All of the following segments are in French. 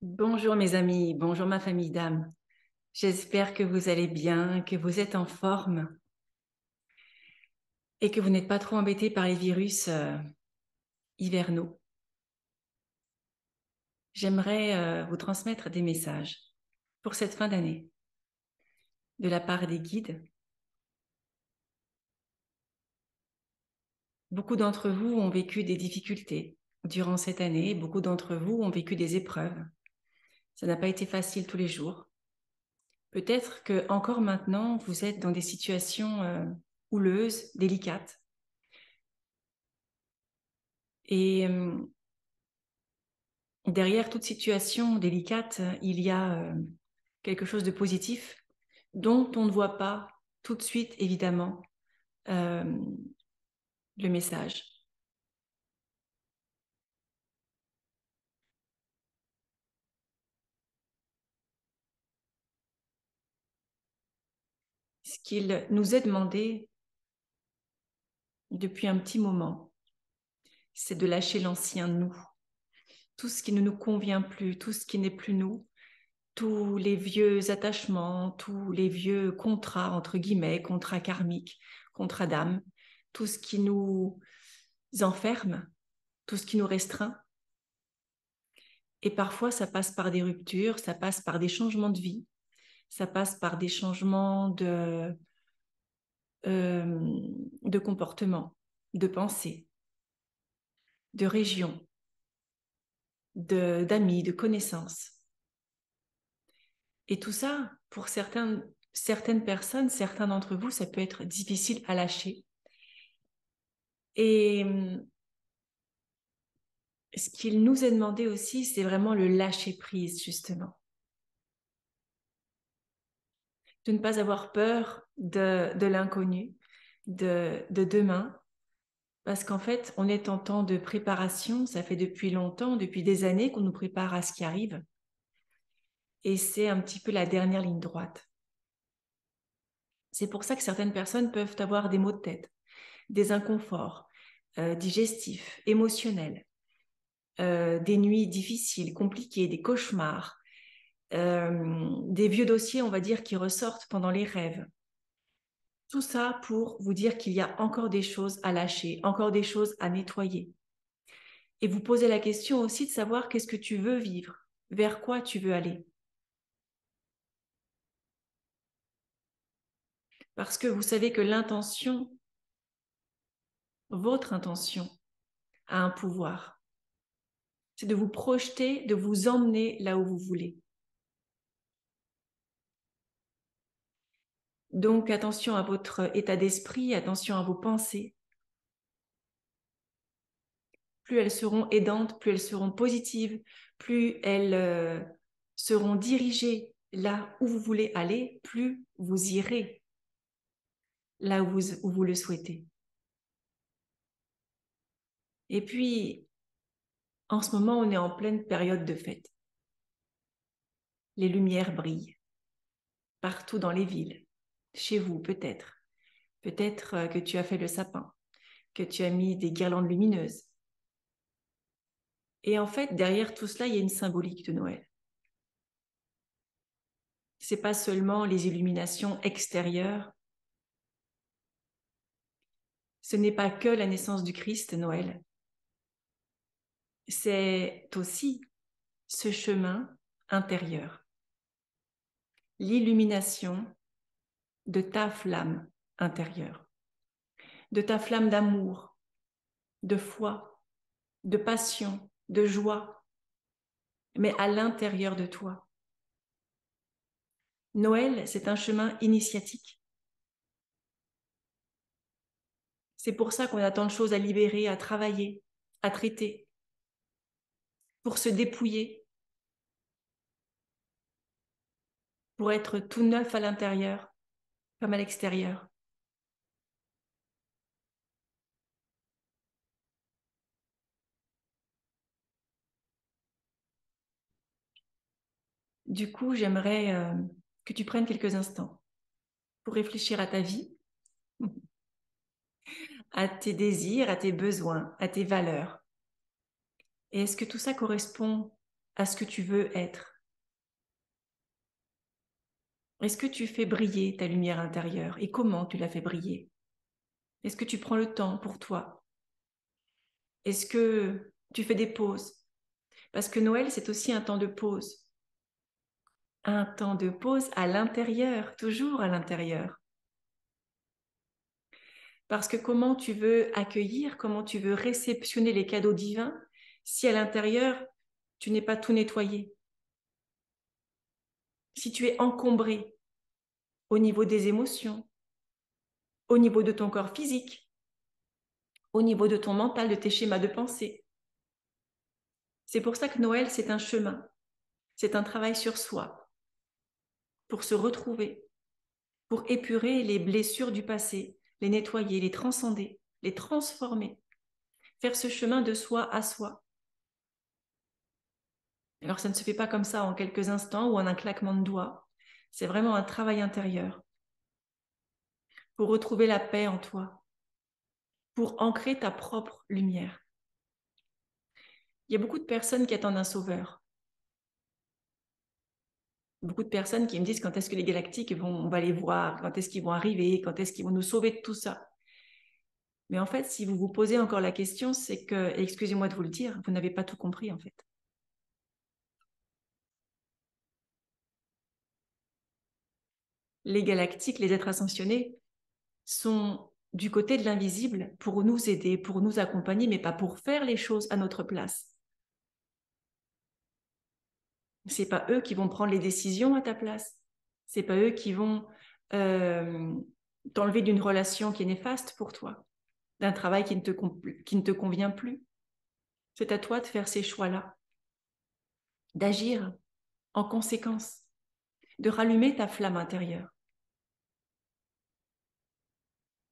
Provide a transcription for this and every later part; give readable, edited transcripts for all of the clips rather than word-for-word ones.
Bonjour mes amis, bonjour ma famille d'âme. J'espère que vous allez bien, que vous êtes en forme et que vous n'êtes pas trop embêtés par les virus hivernaux. J'aimerais vous transmettre des messages pour cette fin d'année de la part des guides. Beaucoup d'entre vous ont vécu des difficultés durant cette année, beaucoup d'entre vous ont vécu des épreuves. Ça n'a pas été facile tous les jours. Peut-être que encore maintenant, vous êtes dans des situations houleuses, délicates. Et derrière toute situation délicate, il y a quelque chose de positif dont on ne voit pas tout de suite, évidemment, euh, le message. Ce qu'il nous est demandé depuis un petit moment, c'est de lâcher l'ancien nous, tout ce qui ne nous convient plus, tout ce qui n'est plus nous, tous les vieux attachements, tous les vieux contrats, entre guillemets, contrats karmiques, contrats d'âme, tout ce qui nous enferme, tout ce qui nous restreint. Et parfois, ça passe par des ruptures, ça passe par des changements de vie, ça passe par des changements de comportement, de pensée, de région, d'amis, de connaissances. Et tout ça, pour certaines personnes, certains d'entre vous, ça peut être difficile à lâcher. Et ce qu'il nous est demandé aussi, c'est vraiment le lâcher prise, justement. De ne pas avoir peur de l'inconnu, de demain, parce qu'en fait, on est en temps de préparation, ça fait depuis longtemps, depuis des années qu'on nous prépare à ce qui arrive, et c'est un petit peu la dernière ligne droite. C'est pour ça que certaines personnes peuvent avoir des maux de tête, des inconforts digestifs, émotionnels, des nuits difficiles, compliquées, des cauchemars, des vieux dossiers, on va dire, qui ressortent pendant les rêves. Tout ça pour vous dire qu'il y a encore des choses à lâcher, encore des choses à nettoyer. Et vous posez la question aussi de savoir qu'est-ce que tu veux vivre, vers quoi tu veux aller. Parce que vous savez que l'intention, votre intention, a un pouvoir. C'est de vous projeter, de vous emmener là où vous voulez. Donc attention à votre état d'esprit, attention à vos pensées. Plus elles seront aidantes, plus elles seront positives, plus elles seront dirigées là où vous voulez aller, plus vous irez là où vous le souhaitez. Et puis, en ce moment, on est en pleine période de fête. Les lumières brillent partout dans les villes, chez vous peut-être. Peut-être que tu as fait le sapin, que tu as mis des guirlandes lumineuses. Et en fait, derrière tout cela, il y a une symbolique de Noël. C'est pas seulement les illuminations extérieures. Ce n'est pas que la naissance du Christ, Noël. C'est aussi ce chemin intérieur, l'illumination de ta flamme intérieure, de ta flamme d'amour, de foi, de passion, de joie, mais à l'intérieur de toi. Noël, c'est un chemin initiatique. C'est pour ça qu'on a tant de choses à libérer, à travailler, à traiter, pour se dépouiller, pour être tout neuf à l'intérieur comme à l'extérieur. Du coup, j'aimerais que tu prennes quelques instants pour réfléchir à ta vie, à tes désirs, à tes besoins, à tes valeurs. Et est-ce que tout ça correspond à ce que tu veux être? Est-ce que tu fais briller ta lumière intérieure et comment tu la fais briller? Est-ce que tu prends le temps pour toi? Est-ce que tu fais des pauses? Parce que Noël, c'est aussi un temps de pause. Un temps de pause à l'intérieur, toujours à l'intérieur. Parce que comment tu veux accueillir, comment tu veux réceptionner les cadeaux divins si à l'intérieur, tu n'es pas tout nettoyé? Si tu es encombré au niveau des émotions, au niveau de ton corps physique, au niveau de ton mental, de tes schémas de pensée. C'est pour ça que Noël, c'est un chemin, c'est un travail sur soi, pour se retrouver, pour épurer les blessures du passé, les nettoyer, les transcender, les transformer, faire ce chemin de soi à soi. Alors ça ne se fait pas comme ça en quelques instants ou en un claquement de doigts. C'est vraiment un travail intérieur pour retrouver la paix en toi, pour ancrer ta propre lumière. Il y a beaucoup de personnes qui attendent un sauveur. Beaucoup de personnes qui me disent quand est-ce que les galactiques on va les voir, quand est-ce qu'ils vont arriver, quand est-ce qu'ils vont nous sauver de tout ça. Mais en fait, si vous vous posez encore la question, c'est que, et excusez-moi de vous le dire, vous n'avez pas tout compris en fait. Les galactiques, les êtres ascensionnés, sont du côté de l'invisible pour nous aider, pour nous accompagner, mais pas pour faire les choses à notre place. C'est pas eux qui vont prendre les décisions à ta place. C'est pas eux qui vont euh, t'enlever d'une relation qui est néfaste pour toi, d'un travail qui ne te convient plus. C'est à toi de faire ces choix-là, d'agir en conséquence, de rallumer ta flamme intérieure.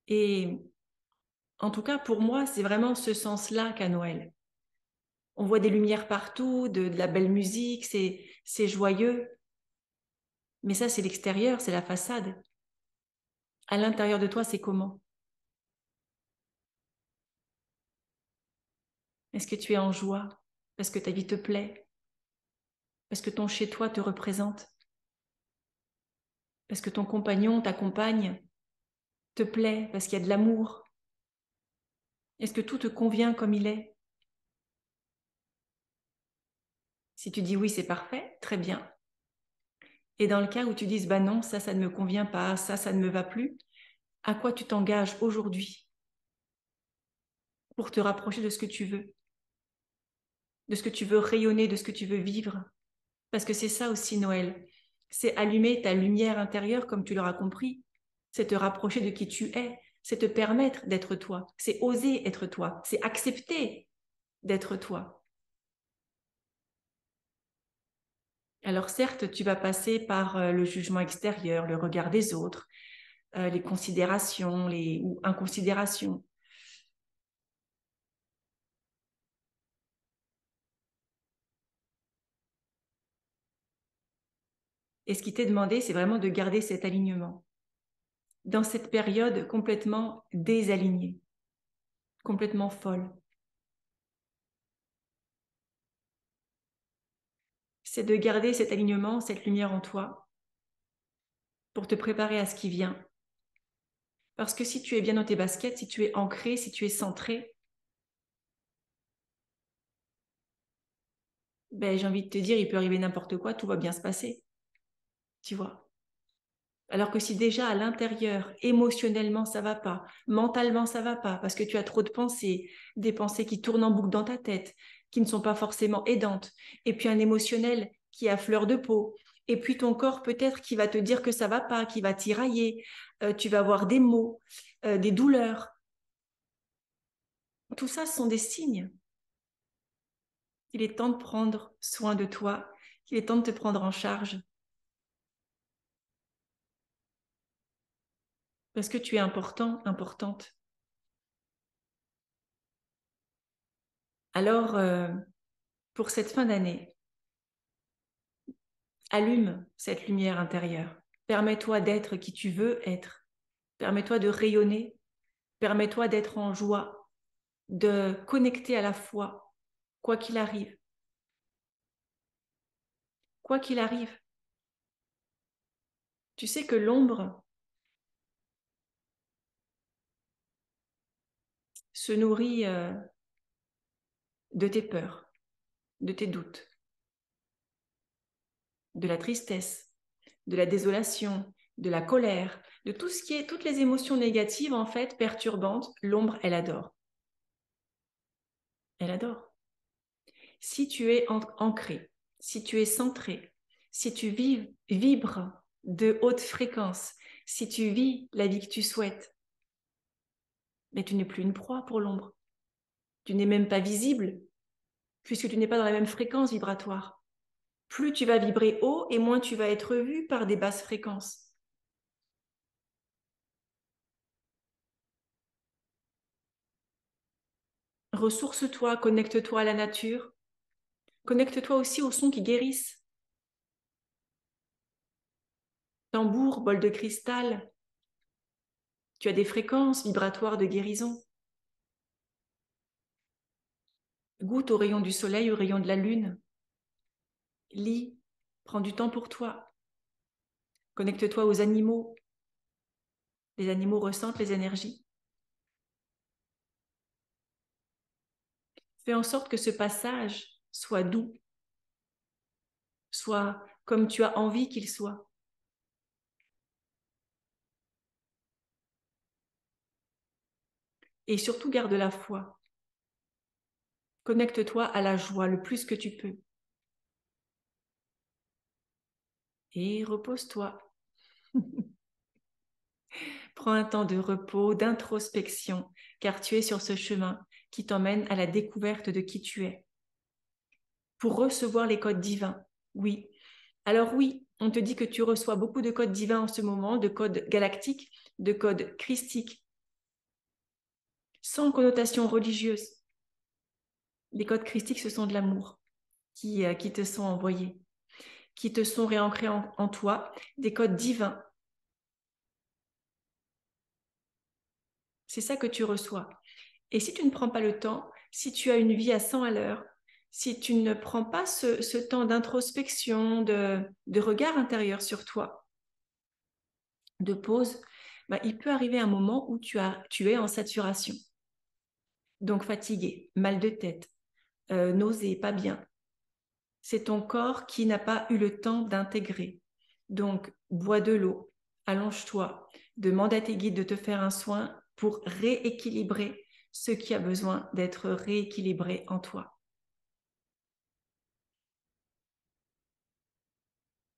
Et en tout cas, pour moi, c'est vraiment ce sens-là qu'a Noël. On voit des lumières partout, de la belle musique, c'est joyeux. Mais ça, c'est l'extérieur, c'est la façade. À l'intérieur de toi, c'est comment? Est-ce que tu es en joie parce que ta vie te plaît? Parce que ton chez-toi te représente? Parce que ton compagnon, ta compagne te plaît? Parce qu'il y a de l'amour? Est-ce que tout te convient comme il est? Si tu dis oui, c'est parfait, très bien. Et dans le cas où tu dises bah non, ça ne me convient pas, ça ne me va plus, à quoi tu t'engages aujourd'hui pour te rapprocher de ce que tu veux, de ce que tu veux rayonner, de ce que tu veux vivre? Parce que c'est ça aussi Noël. C'est allumer ta lumière intérieure, comme tu l'auras compris. C'est te rapprocher de qui tu es. C'est te permettre d'être toi. C'est oser être toi. C'est accepter d'être toi. Alors certes, tu vas passer par le jugement extérieur, le regard des autres, les considérations, les ou inconsidérations. Et ce qui t'est demandé, c'est vraiment de garder cet alignement dans cette période complètement désalignée, complètement folle. C'est de garder cet alignement, cette lumière en toi pour te préparer à ce qui vient. Parce que si tu es bien dans tes baskets, si tu es ancré, si tu es centré, ben, j'ai envie de te dire, il peut arriver n'importe quoi, tout va bien se passer, tu vois. Alors que si déjà à l'intérieur, émotionnellement, ça va pas, mentalement, ça va pas, parce que tu as trop de pensées, des pensées qui tournent en boucle dans ta tête, qui ne sont pas forcément aidantes, et puis un émotionnel qui est à fleur de peau, et puis ton corps peut-être qui va te dire que ça va pas, qui va tirailler, tu vas avoir des maux, des douleurs. Tout ça, ce sont des signes. Il est temps de prendre soin de toi, il est temps de te prendre en charge, parce que tu es important, importante. Alors, pour cette fin d'année, allume cette lumière intérieure. Permets-toi d'être qui tu veux être. Permets-toi de rayonner. Permets-toi d'être en joie, de connecter à la foi, quoi qu'il arrive. quoi qu'il arrive. Tu sais que l'ombre se nourrit de tes peurs, de tes doutes, de la tristesse, de la désolation, de la colère, de tout ce qui est, toutes les émotions négatives, en fait, perturbantes. L'ombre, elle adore. Elle adore. Si tu es ancré, si tu es centré, si tu vibres de haute fréquence, si tu vis la vie que tu souhaites, mais tu n'es plus une proie pour l'ombre. Tu n'es même pas visible, puisque tu n'es pas dans la même fréquence vibratoire. Plus tu vas vibrer haut et moins tu vas être vu par des basses fréquences. Ressource-toi, connecte-toi à la nature, connecte-toi aussi aux sons qui guérissent. Tambour, bol de cristal, tu as des fréquences vibratoires de guérison. Goûte au rayon du soleil, au rayon de la lune. Lis, prends du temps pour toi. Connecte-toi aux animaux. Les animaux ressentent les énergies. Fais en sorte que ce passage soit doux, soit comme tu as envie qu'il soit. Et surtout, garde la foi. Connecte-toi à la joie le plus que tu peux. Et repose-toi. Prends un temps de repos, d'introspection, car tu es sur ce chemin qui t'emmène à la découverte de qui tu es. Pour recevoir les codes divins, oui. Alors oui, on te dit que tu reçois beaucoup de codes divins en ce moment, de codes galactiques, de codes christiques, sans connotation religieuse. Les codes christiques, ce sont de l'amour qui te sont envoyés, qui te sont réancrés en toi, des codes divins. C'est ça que tu reçois. Et si tu ne prends pas le temps, si tu as une vie à 100 à l'heure, si tu ne prends pas ce temps d'introspection, de regard intérieur sur toi, de pause, bah, il peut arriver un moment où tu es en saturation. Donc fatigué, mal de tête, nausée, pas bien. C'est ton corps qui n'a pas eu le temps d'intégrer. Donc, bois de l'eau, allonge-toi, demande à tes guides de te faire un soin pour rééquilibrer ce qui a besoin d'être rééquilibré en toi.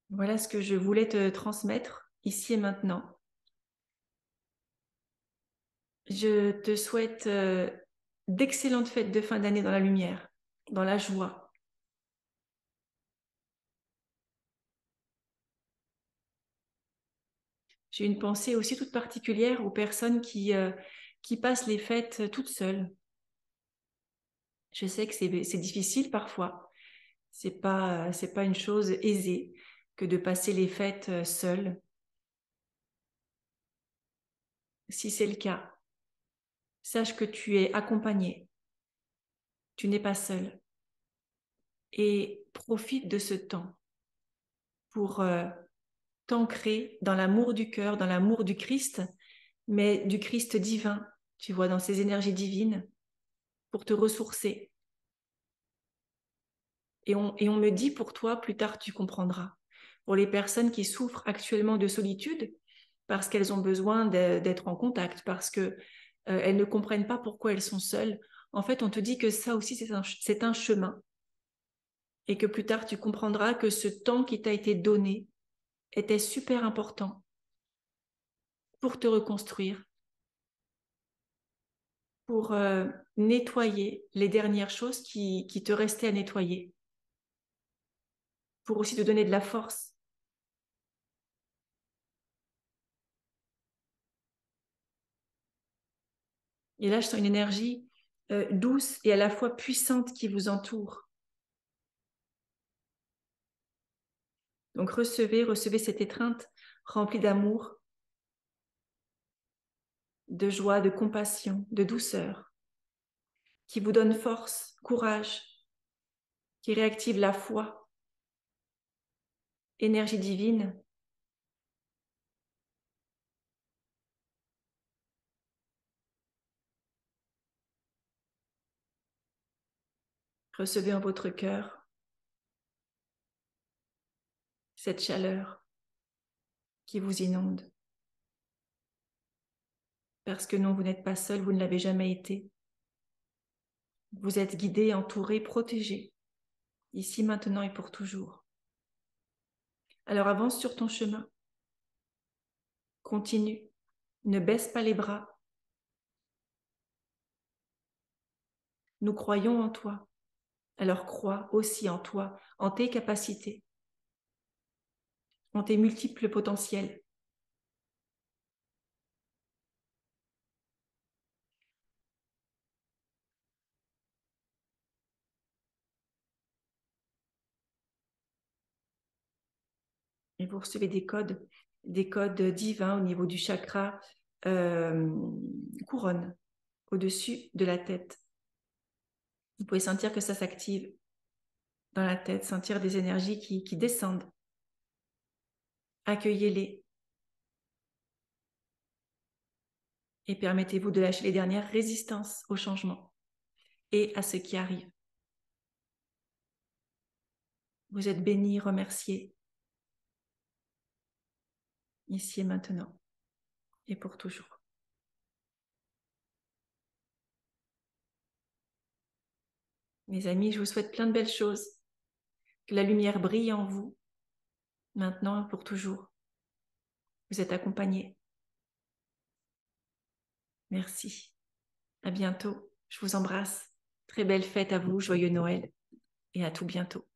Voilà ce que je voulais te transmettre ici et maintenant. Je te souhaite d'excellentes fêtes de fin d'année dans la lumière, dans la joie. J'ai une pensée aussi toute particulière aux personnes qui passent les fêtes toutes seules. Je sais que c'est difficile parfois. C'est pas une chose aisée que de passer les fêtes seule. Si c'est le cas, sache que tu es accompagné. Tu n'es pas seul. Et profite de ce temps pour t'ancrer dans l'amour du cœur, dans l'amour du Christ, mais du Christ divin, tu vois, dans ses énergies divines, pour te ressourcer. Et on me dit pour toi, plus tard tu comprendras. Pour les personnes qui souffrent actuellement de solitude, parce qu'elles ont besoin d'être en contact, parce que elles ne comprennent pas pourquoi elles sont seules, en fait, on te dit que ça aussi, c'est un chemin. Et que plus tard, tu comprendras que ce temps qui t'a été donné était super important pour te reconstruire, pour nettoyer les dernières choses qui te restaient à nettoyer, pour aussi te donner de la force. Et là, je sens une énergie douce et à la fois puissante qui vous entoure. Donc recevez cette étreinte remplie d'amour, de joie, de compassion, de douceur, qui vous donne force, courage, qui réactive la foi, Énergie divine, recevez en votre cœur cette chaleur qui vous inonde. Parce que non, vous n'êtes pas seul, vous ne l'avez jamais été. Vous êtes guidé, entouré, protégé, ici, maintenant et pour toujours. Alors avance sur ton chemin. Continue. Ne baisse pas les bras. Nous croyons en toi. Alors crois aussi en toi, en tes capacités, en tes multiples potentiels. Et vous recevez des codes divins au niveau du chakra couronne, au-dessus de la tête. Vous pouvez sentir que ça s'active dans la tête, sentir des énergies qui descendent. Accueillez-les et permettez-vous de lâcher les dernières résistances au changement et à ce qui arrive. Vous êtes bénis, remerciés, ici et maintenant, et pour toujours. Mes amis, je vous souhaite plein de belles choses. Que la lumière brille en vous, maintenant et pour toujours. Vous êtes accompagnés. Merci. À bientôt. Je vous embrasse. Très belle fête à vous, joyeux Noël et à tout bientôt.